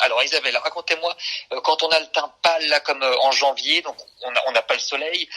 Alors Isabelle, racontez-moi, quand on a le teint pâle là comme en janvier, donc on n'a pas le soleil,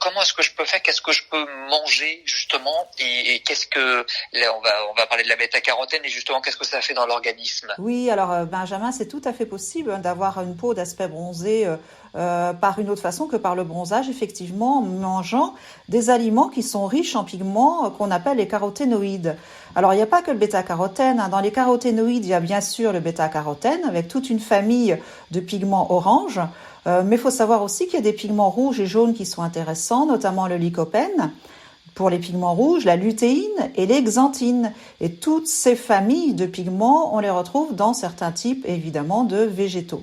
comment est-ce que je peux faire, qu'est-ce que je peux manger justement, et qu'est-ce que là on va parler de la bêta-carotène et justement qu'est-ce que ça fait dans l'organisme? Oui, alors Benjamin, c'est tout à fait possible d'avoir une peau d'aspect bronzé par une autre façon que par le bronzage, effectivement, en mangeant des aliments qui sont riches en pigments qu'on appelle les caroténoïdes. Alors, il n'y a pas que le bêta-carotène, hein. Dans les caroténoïdes, il y a bien sûr le bêta-carotène avec toute une famille de pigments orange. Mais il faut savoir aussi qu'il y a des pigments rouges et jaunes qui sont intéressants, notamment le lycopène. Pour les pigments rouges, la lutéine et les xanthines. Et toutes ces familles de pigments, on les retrouve dans certains types, évidemment, de végétaux.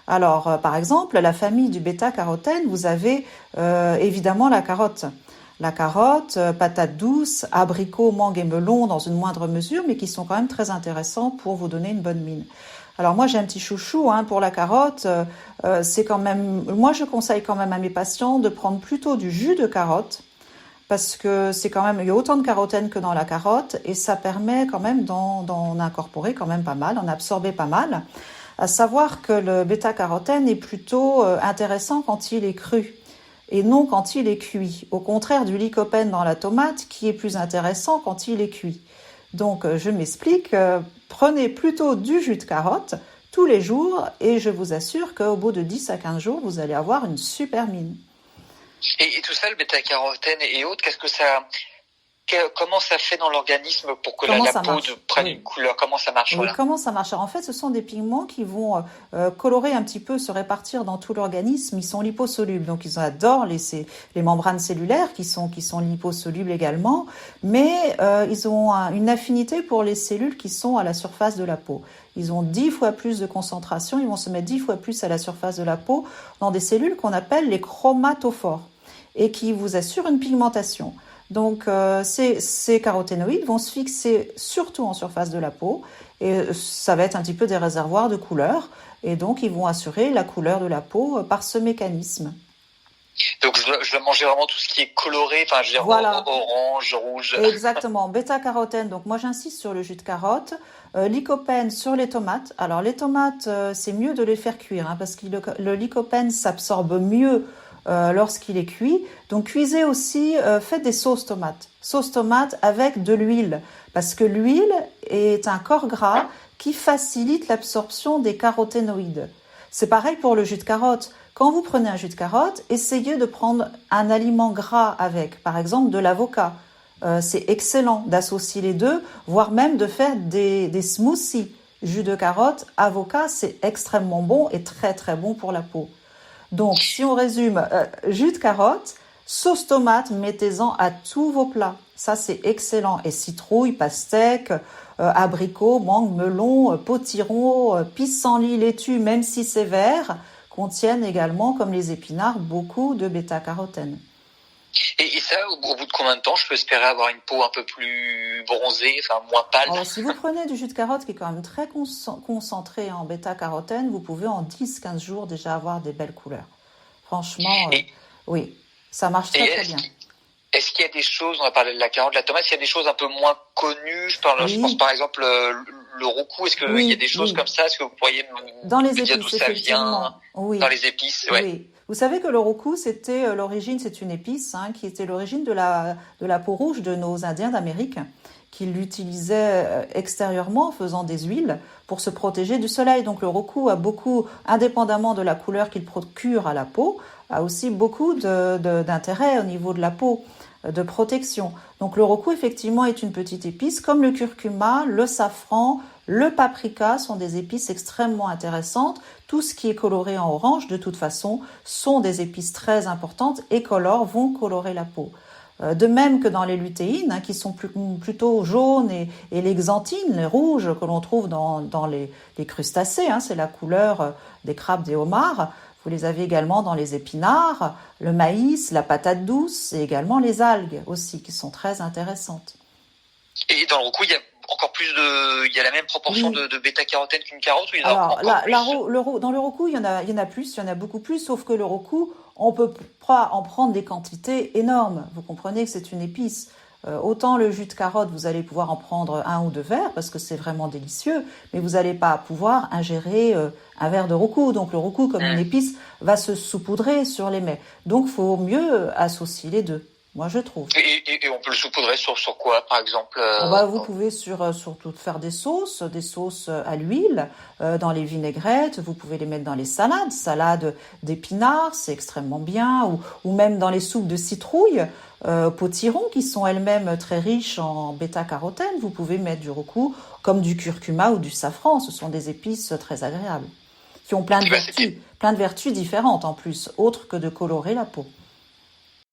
Alors, par exemple, la famille du bêta-carotène, vous avez évidemment la carotte. La carotte, patate douce, abricot, mangue et melon dans une moindre mesure, mais qui sont quand même très intéressants pour vous donner une bonne mine. Alors moi j'ai un petit chouchou pour la carotte. C'est quand même, moi je conseille quand même à mes patients de prendre plutôt du jus de carotte parce que c'est quand même, il y a autant de carotène que dans la carotte et ça permet quand même d'en incorporer quand même pas mal, d'en absorber pas mal. À savoir que le bêta-carotène est plutôt intéressant quand il est cru et non quand il est cuit. Au contraire du lycopène dans la tomate qui est plus intéressant quand il est cuit. Donc je m'explique, prenez plutôt du jus de carotte tous les jours et je vous assure qu'au bout de 10 à 15 jours, vous allez avoir une super mine. Et tout ça, le bêta-carotène et autres, comment ça fait dans l'organisme pour que Comment la ça peau marche? prenne Oui. une couleur? Comment ça marche, Oui, voilà? comment ça marche? Alors, en fait, ce sont des pigments qui vont colorer un petit peu, se répartir dans tout l'organisme. Ils sont liposolubles, donc ils adorent les membranes cellulaires qui sont liposolubles également, mais ils ont une affinité pour les cellules qui sont à la surface de la peau. Ils ont 10 fois plus de concentration, ils vont se mettre 10 fois plus à la surface de la peau dans des cellules qu'on appelle les chromatophores et qui vous assurent une pigmentation. Donc ces caroténoïdes vont se fixer surtout en surface de la peau et ça va être un petit peu des réservoirs de couleurs et donc ils vont assurer la couleur de la peau par ce mécanisme. Donc je dois manger vraiment tout ce qui est coloré, enfin je veux dire Voilà, orange, rouge. exactement. Bêta-carotène, donc moi j'insiste sur le jus de carotte. Lycopène sur les tomates. Alors les tomates, c'est mieux de les faire cuire parce que le lycopène s'absorbe mieux lorsqu'il est cuit. Donc cuisez aussi, faites des sauces tomates. Sauce tomate avec de l'huile parce que l'huile est un corps gras qui facilite l'absorption des caroténoïdes. C'est pareil pour le jus de carotte. Quand vous prenez un jus de carotte, essayez de prendre un aliment gras avec, par exemple de l'avocat. C'est excellent d'associer les deux, voire même de faire des smoothies. Jus de carotte, avocat, c'est extrêmement bon et très très bon pour la peau. Donc, si on résume, jus de carotte, sauce tomate, mettez-en à tous vos plats. Ça, c'est excellent. Et citrouille, pastèque, abricot, mangue, melon, potiron, pissenlit, laitue, même si c'est vert, contiennent également, comme les épinards, beaucoup de bêta-carotène. Et ça, au bout de combien de temps je peux espérer avoir une peau un peu plus bronzée, enfin moins pâle? Alors, si vous prenez du jus de carotte qui est quand même très concentré en bêta-carotène, vous pouvez en 10-15 jours déjà avoir des belles couleurs. Franchement, Et, oui, ça marche et très très bien. est-ce qu'il y a des choses, on a parlé de la carotte, de la tomate, il y a des choses un peu moins connues, je pense Oui, par exemple le roux, est-ce qu'il y a oui, des choses oui. comme ça? Est-ce que vous pourriez Dans les me dire d'où épices, ça vient? effectivement. Dans Oui, les épices, ouais. oui. Vous savez que le roku, c'était l'origine, c'est une épice qui était l'origine de la peau rouge de nos Indiens d'Amérique, qui l'utilisaient extérieurement en faisant des huiles pour se protéger du soleil. Donc le roku a beaucoup, indépendamment de la couleur qu'il procure à la peau, a aussi beaucoup d'intérêt au niveau de la peau, de protection. Donc le roku, effectivement, est une petite épice, comme le curcuma, le safran, le paprika sont des épices extrêmement intéressantes. Tout ce qui est coloré en orange, de toute façon, sont des épices très importantes et vont colorer la peau. De même que dans les lutéines, qui sont plutôt jaunes, et les xanthines, les rouges, que l'on trouve dans les crustacés, c'est la couleur des crabes, des homards. Vous les avez également dans les épinards, le maïs, la patate douce et également les algues aussi, qui sont très intéressantes. Et dans le roux, il y a la même proportion Oui. de bêta-carotène qu'une carotte, ou il y en a Alors, encore plus? dans le roku, il y en a plus, il y en a beaucoup plus, sauf que le roku, on peut pas en prendre des quantités énormes. Vous comprenez que c'est une épice. Autant le jus de carotte, vous allez pouvoir en prendre 1 ou 2 verres parce que c'est vraiment délicieux, mais vous n'allez pas pouvoir ingérer un verre de roucou. Donc le roucou, comme une épice, va se saupoudrer sur les mets. Donc il faut mieux associer les deux, moi je trouve. Et on peut le saupoudrer sur quoi, par exemple Vous pouvez surtout faire des sauces à l'huile, dans les vinaigrettes, vous pouvez les mettre dans les salades d'épinards, c'est extrêmement bien, ou même dans les soupes de citrouille, potiron, qui sont elles-mêmes très riches en bêta-carotène, vous pouvez mettre du roucou, comme du curcuma ou du safran, ce sont des épices très agréables, qui ont plein de vertus différentes en plus, autres que de colorer la peau.